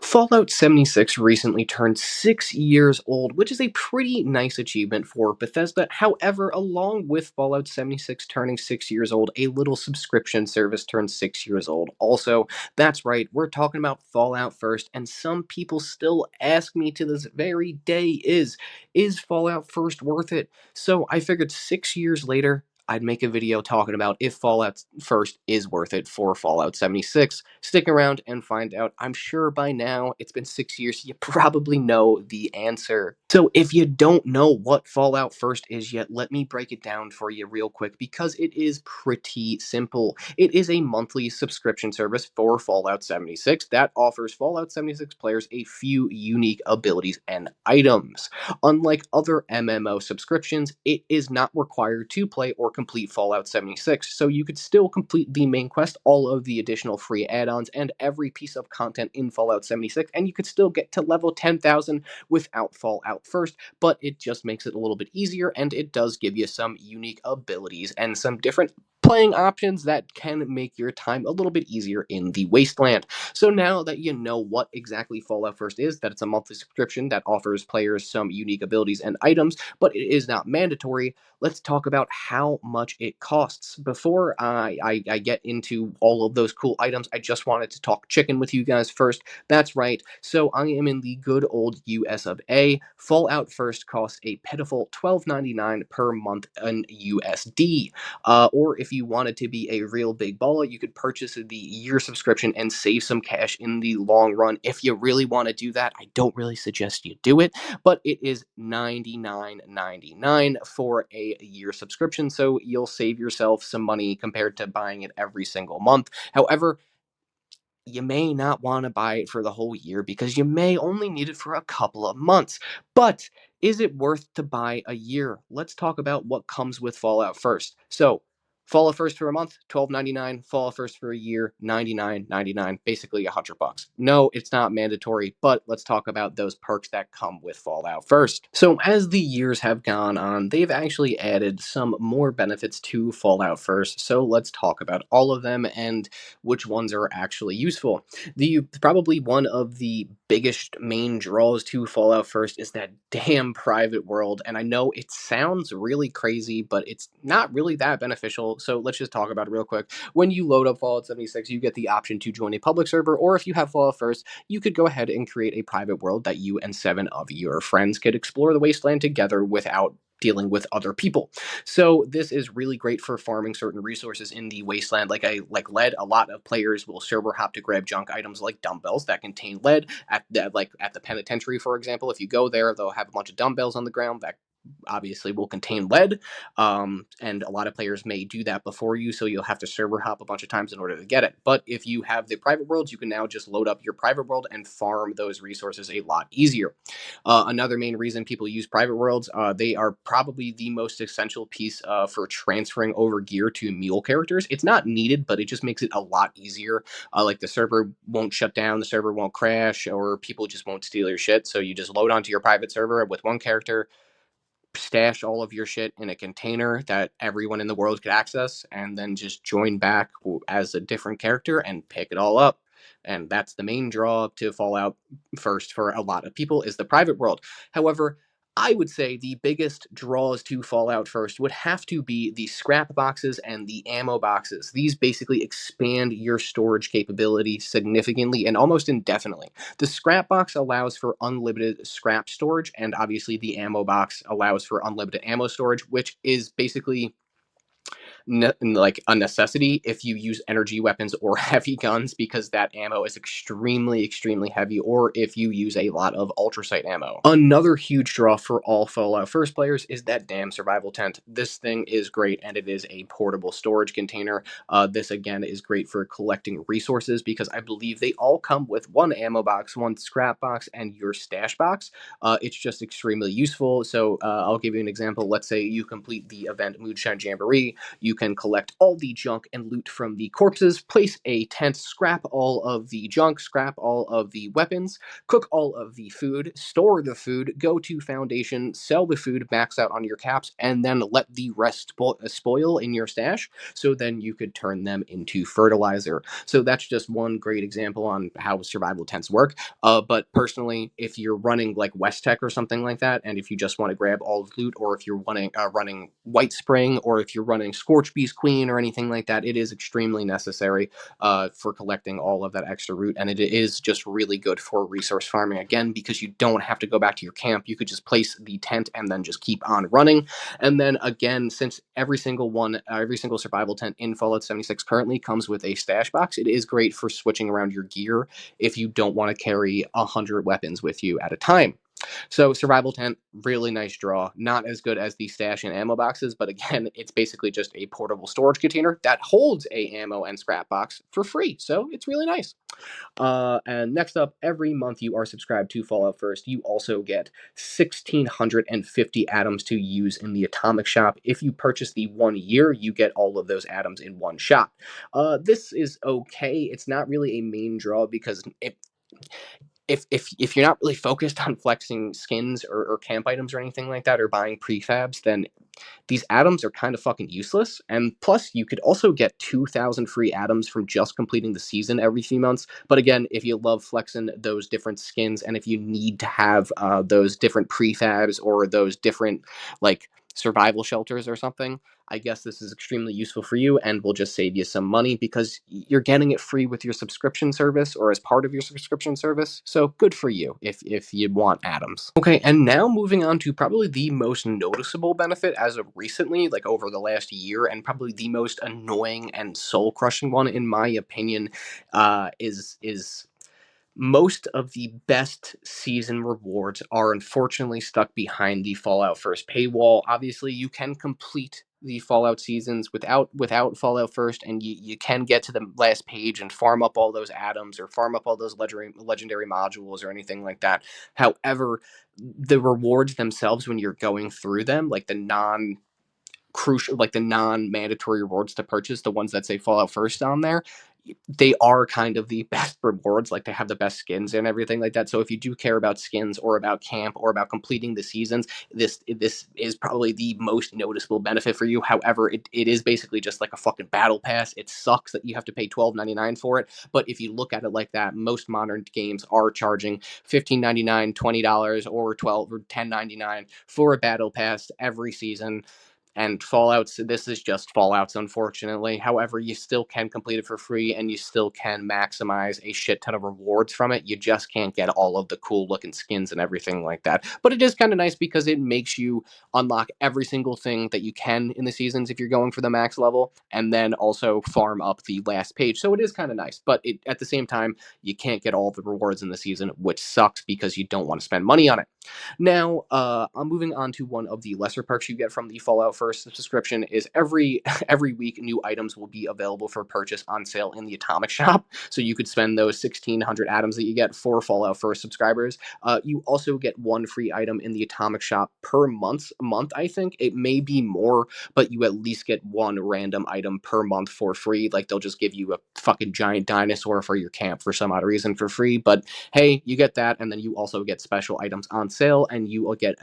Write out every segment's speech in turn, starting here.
Fallout 76 recently turned 6 years old, which is a pretty nice achievement for Bethesda. However, along with Fallout 76 turning 6 years old, a little subscription service turned 6 years old. Also, that's right, we're talking about Fallout First, and some people still ask me to this very day is Fallout First worth it? So I figured 6 years later, I'd make a video talking about if Fallout First is worth it for Fallout 76. Stick around and find out. I'm sure by now, it's been 6 years, you probably know the answer. So if you don't know what Fallout First is yet, let me break it down for you real quick because it is pretty simple. It is a monthly subscription service for Fallout 76 that offers Fallout 76 players a few unique abilities and items. Unlike other MMO subscriptions, it is not required to play or complete Fallout 76, so you could still complete the main quest, all of the additional free add-ons, and every piece of content in Fallout 76, and you could still get to level 10,000 without Fallout First, but it just makes it a little bit easier, and it does give you some unique abilities and some different playing options that can make your time a little bit easier in the Wasteland. So now that you know what exactly Fallout First is, that it's a monthly subscription that offers players some unique abilities and items, but it is not mandatory, let's talk about how much it costs. Before I get into all of those cool items, I just wanted to talk chicken with you guys first. That's right. So I am in the good old US of A. Fallout First costs a pitiful $12.99 per month in USD. Or if you wanted to be a real big baller, you could purchase the year subscription and save some cash in the long run. If you really want to do that, I don't really suggest you do it, but it is $99.99 for a year subscription, so you'll save yourself some money compared to buying it every single month. However, you may not want to buy it for the whole year because you may only need it for a couple of months. But is it worth to buy a year? Let's talk about what comes with Fallout First. So, Fallout First for a month, $12.99. Fallout First for a year, $99.99. Basically $100. No, it's not mandatory, but let's talk about those perks that come with Fallout First. So, as the years have gone on, they've actually added some more benefits to Fallout First. So, let's talk about all of them and which ones are actually useful. The probably one of the biggest main draws to Fallout First is that damn private world, and I know it sounds really crazy, but it's not really that beneficial. So let's just talk about it real quick. When you load up Fallout 76, you get the option to join a public server, or if you have Fallout First, you could go ahead and create a private world that you and 7 of your friends could explore the wasteland together without dealing with other people. So this is really great for farming certain resources in the wasteland. Like lead, a lot of players will server hop to grab junk items like dumbbells that contain lead. At the penitentiary, for example, if you go there, they'll have a bunch of dumbbells on the ground that obviously will contain lead. And a lot of players may do that before you, so you'll have to server hop a bunch of times in order to get it. But if you have the private worlds, you can now just load up your private world and farm those resources a lot easier. Another main reason people use private worlds, they are probably the most essential piece for transferring over gear to mule characters. It's not needed, but it just makes it a lot easier. Like the server won't shut down, the server won't crash, or people just won't steal your shit. So you just load onto your private server with one character, stash all of your shit in a container that everyone in the world could access, and then just join back as a different character and pick it all up. And that's the main draw to Fallout First for a lot of people, is the private world. However, I would say the biggest draws to Fallout First would have to be the scrap boxes and the ammo boxes. These basically expand your storage capability significantly and almost indefinitely. The scrap box allows for unlimited scrap storage, and obviously the ammo box allows for unlimited ammo storage, which is basically like a necessity if you use energy weapons or heavy guns, because that ammo is extremely heavy, or if you use a lot of ultrasight ammo. Another huge draw for all Fallout First players is that damn survival tent. This thing is great, and it is a portable storage container. This again is great for collecting resources because I believe they all come with one ammo box, one scrap box, and your stash box. It's just extremely useful. So I'll give you an example. Let's say you complete the event Moonshine Jamboree. free. You can collect all the junk and loot from the corpses, place a tent, scrap all of the junk, scrap all of the weapons, cook all of the food, store the food, go to Foundation, sell the food, max out on your caps, and then let the rest spoil in your stash, so then you could turn them into fertilizer. So that's just one great example on how survival tents work. But personally, if you're running like West Tech or something like that, and if you just want to grab all the loot, or if you're running White Spring, or if you're running Scorch Beast Queen or anything like that, it is extremely necessary for collecting all of that extra loot, and it is just really good for resource farming again, because you don't have to go back to your camp. You could just place the tent and then just keep on running. And then again, since every single survival tent in Fallout 76 currently comes with a stash box, it is great for switching around your gear if you don't want to carry 100 weapons with you at a time. So survival tent, really nice draw. Not as good as the stash and ammo boxes, but again, it's basically just a portable storage container that holds a ammo and scrap box for free. So it's really nice. And next up, every month you are subscribed to Fallout First, you also get 1,650 atoms to use in the Atomic Shop. If you purchase the 1 year, you get all of those atoms in one shot. This is okay. It's not really a main draw, because if you're not really focused on flexing skins or camp items or anything like that, or buying prefabs, then these atoms are kind of fucking useless. And plus, you could also get 2,000 free atoms from just completing the season every few months. But again, if you love flexing those different skins, and if you need to have those different prefabs, or those different, like, survival shelters or something, I guess this is extremely useful for you and will just save you some money, because you're getting it free with your subscription service, or as part of your subscription service. So good for you if you want atoms. Okay, and now moving on to probably the most noticeable benefit as of recently, like over the last year, and probably the most annoying and soul crushing one in my opinion, is most of the best season rewards are unfortunately stuck behind the Fallout First paywall. Obviously, you can complete the Fallout seasons without Fallout First, and you can get to the last page and farm up all those atoms, or farm up all those legendary modules, or anything like that. However, the rewards themselves, when you're going through them, like the non-mandatory rewards to purchase, the ones that say Fallout First on there, they are kind of the best rewards. Like, they have the best skins and everything like that. So if you do care about skins, or about camp, or about completing the seasons, this is probably the most noticeable benefit for you. However, it is basically just like a fucking battle pass. It sucks that you have to pay $12.99 for it, but if you look at it like that, most modern games are charging $15.99, $20, or 12 or $10.99 for a battle pass every season. And Fallout's, this is just Fallout's, unfortunately. However, you still can complete it for free, and you still can maximize a shit ton of rewards from it. You just can't get all of the cool looking skins and everything like that. But it is kind of nice, because it makes you unlock every single thing that you can in the seasons if you're going for the max level, and then also farm up the last page. So it is kind of nice, but at the same time, you can't get all the rewards in the season, which sucks, because you don't want to spend money on it. Now, I'm moving on to one of the lesser perks you get from the Fallout First subscription. Is every week, new items will be available for purchase on sale in the Atomic Shop. So you could spend those 1,600 atoms that you get for Fallout First subscribers. You also get one free item in the Atomic Shop per month. I think it may be more, but you at least get one random item per month for free. Like, they'll just give you a fucking giant dinosaur for your camp for some odd reason for free. But hey, you get that, and then you also get special items on sale, and you will get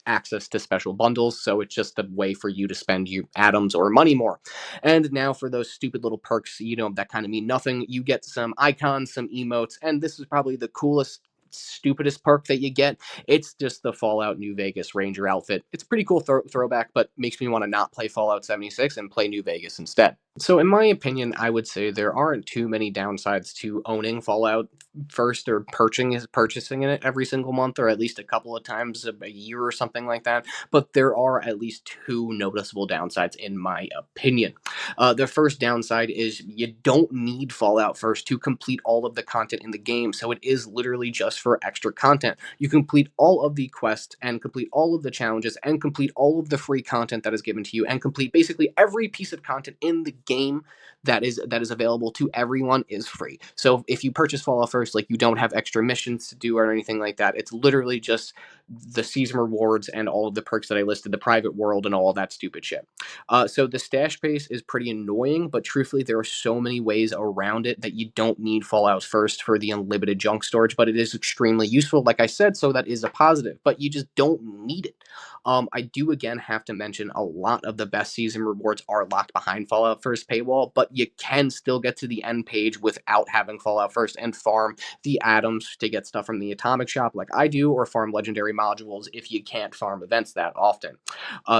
access to special bundles. So it's just a way for you to spend your atoms or money more. And now for those stupid little perks, that kind of mean nothing. You get some icons, some emotes, and this is probably the coolest, stupidest perk that you get. It's just the Fallout New Vegas Ranger outfit. It's a pretty cool throwback, but makes me want to not play Fallout 76 and play New Vegas instead. So in my opinion, I would say there aren't too many downsides to owning Fallout First, or purchasing it every single month, or at least a couple of times a year or something like that. But there are at least two noticeable downsides in my opinion. The first downside is you don't need Fallout First to complete all of the content in the game, so it is literally just for extra content. You complete all of the quests, and complete all of the challenges, and complete all of the free content that is given to you, and complete basically every piece of content in the game that is available to everyone is free. So if you purchase Fallout First, like, you don't have extra missions to do or anything like that. It's literally just the season rewards and all of the perks that I listed, the private world and all of that stupid shit. So the stash base is pretty annoying, but truthfully, there are so many ways around it that you don't need Fallout First for the unlimited junk storage, but it is extremely useful, like I said, so that is a positive, but you just don't need it. I do again have to mention a lot of the best season rewards are locked behind Fallout First paywall, but you can still get to the end page without having Fallout First and farm the atoms to get stuff from the atomic shop like I do, or farm legendary modules if you can't farm events that often.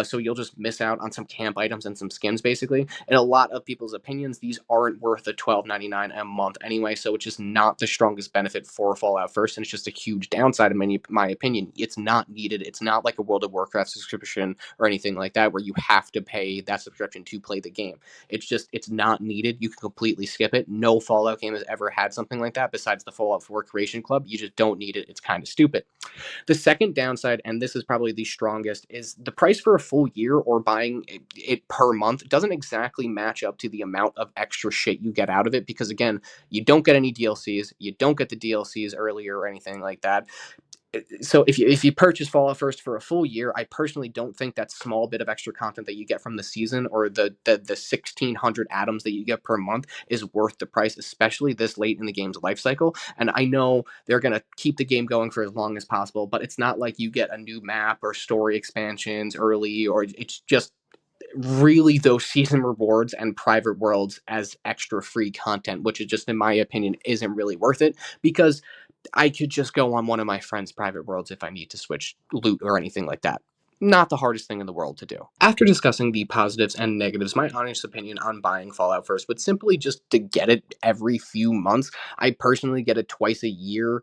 So you'll just miss out on some camp items and some skins, basically. In a lot of people's opinions, these aren't worth the $12.99 a month anyway, so it's just not the strongest benefit for Fallout First, and it's just a huge downside in my opinion. It's not needed. It's not like a World of Warcraft subscription or anything like that, where you have to pay that subscription to play the game. It's not needed. You can completely skip it. No Fallout game has ever had something like that besides the Fallout 4 Creation Club. You just don't need it. It's kind of stupid. The second downside, and this is probably the strongest, is the price for a full year or buying it per month doesn't exactly match up to the amount of extra shit you get out of it, because again, you don't get any DLCs, you don't get the DLCs earlier or anything like that. So if you purchase Fallout First for a full year, I personally don't think that small bit of extra content that you get from the season, or the 1,600 atoms that you get per month, is worth the price, especially this late in the game's life cycle. And I know they're gonna keep the game going for as long as possible, but it's not like you get a new map or story expansions early, or it's just really those season rewards and private worlds as extra free content, which is just, in my opinion, isn't really worth it, because I could just go on one of my friend's private worlds if I need to switch loot or anything like that. Not the hardest thing in the world to do. After discussing the positives and negatives, my honest opinion on buying Fallout First would simply just to get it every few months. I personally get it twice a year,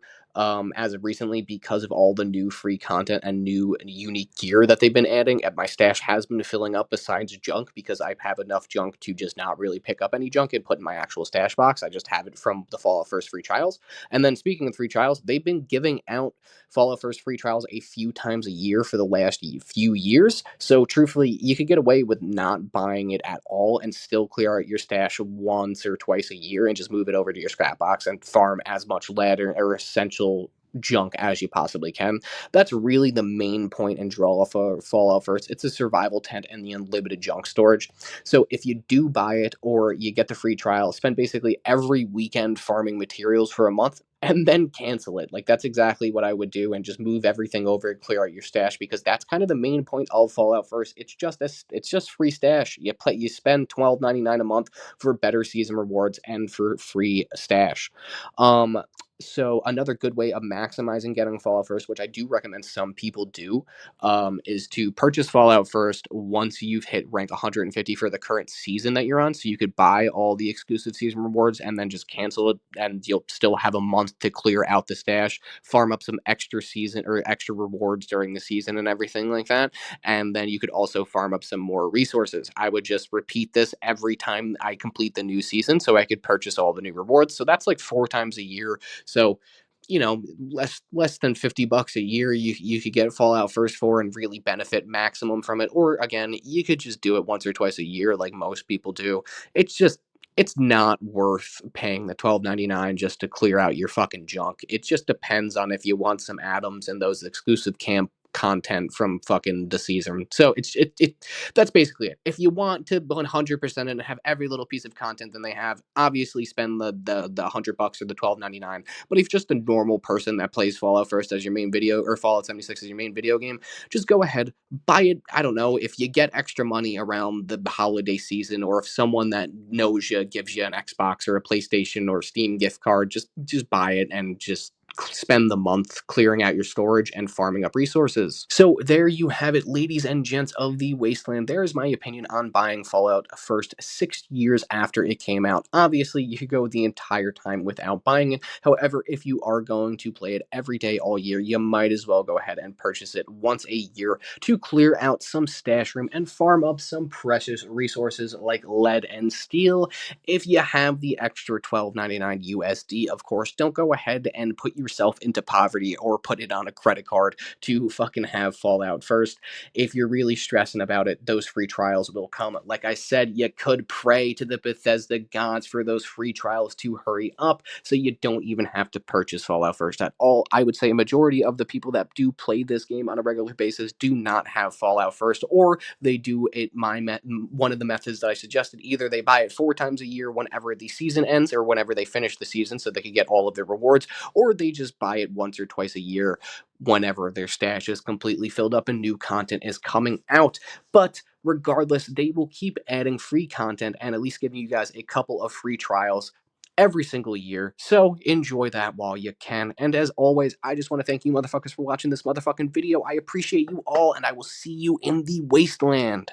as of recently, because of all the new free content and new and unique gear that they've been adding. And my stash has been filling up besides junk, because I have enough junk to just not really pick up any junk and put in my actual stash box. I just have it from the Fallout First free trials. And then, speaking of free trials, they've been giving out Fallout First free trials a few times a year for the last few years. So truthfully, you could get away with not buying it at all and still clear out your stash once or twice a year and just move it over to your scrap box and farm as much lead or essential junk as you possibly can. That's really the main point and draw for Fallout First. It's a survival tent and the unlimited junk storage. So if you do buy it or you get the free trial, spend basically every weekend farming materials for a month and then cancel it. Like, that's exactly what I would do, and just move everything over and clear out your stash, because that's kind of the main point of Fallout First. It's just free stash. You spend $12.99 a month for better season rewards and for free stash. Um so another good way of maximizing getting Fallout First, which I do recommend some people do, is to purchase Fallout First once you've hit rank 150 for the current season that you're on. So you could buy all the exclusive season rewards and then just cancel it, and you'll still have a month to clear out the stash, farm up some extra season or extra rewards during the season and everything like that. And then you could also farm up some more resources. I would just repeat this every time I complete the new season so I could purchase all the new rewards. So that's like 4 times a year. So, less than $50 a year, you could get Fallout First for and really benefit maximum from it. Or again, you could just do it once or twice a year like most people do. It's not worth paying the $12.99 just to clear out your fucking junk. It just depends on if you want some atoms and those exclusive camp content from fucking the season. So that's basically it. If you want to 100% and have every little piece of content that they have, obviously spend the $100 or the $12.99. But if you're just a normal person that plays Fallout First as your main video, or Fallout 76 as your main video game, just go ahead, buy it. I don't know, if you get extra money around the holiday season, or if someone that knows you gives you an Xbox or a PlayStation or Steam gift card, just buy it and just spend the month clearing out your storage and farming up resources. So there you have it, ladies and gents of the Wasteland. There is my opinion on buying Fallout First 6 years after it came out. Obviously, you could go the entire time without buying it. However, if you are going to play it every day all year, you might as well go ahead and purchase it once a year to clear out some stash room and farm up some precious resources like lead and steel. If you have the extra $12.99 USD, of course, don't go ahead and put your yourself into poverty or put it on a credit card to fucking have Fallout first. If you're really stressing about it, those free trials will come. Like I said, you could pray to the Bethesda gods for those free trials to hurry up so you don't even have to purchase Fallout first at all. I would say a majority of the people that do play this game on a regular basis do not have Fallout first, or they do it one of the methods that I suggested. Either they buy it 4 times a year whenever the season ends or whenever they finish the season so they can get all of their rewards, or they just buy it once or twice a year whenever their stash is completely filled up and new content is coming out. But regardless, they will keep adding free content and at least giving you guys a couple of free trials every single year. So enjoy that while you can. And as always, I just want to thank you motherfuckers for watching this motherfucking video. I appreciate you all, and I will see you in the wasteland.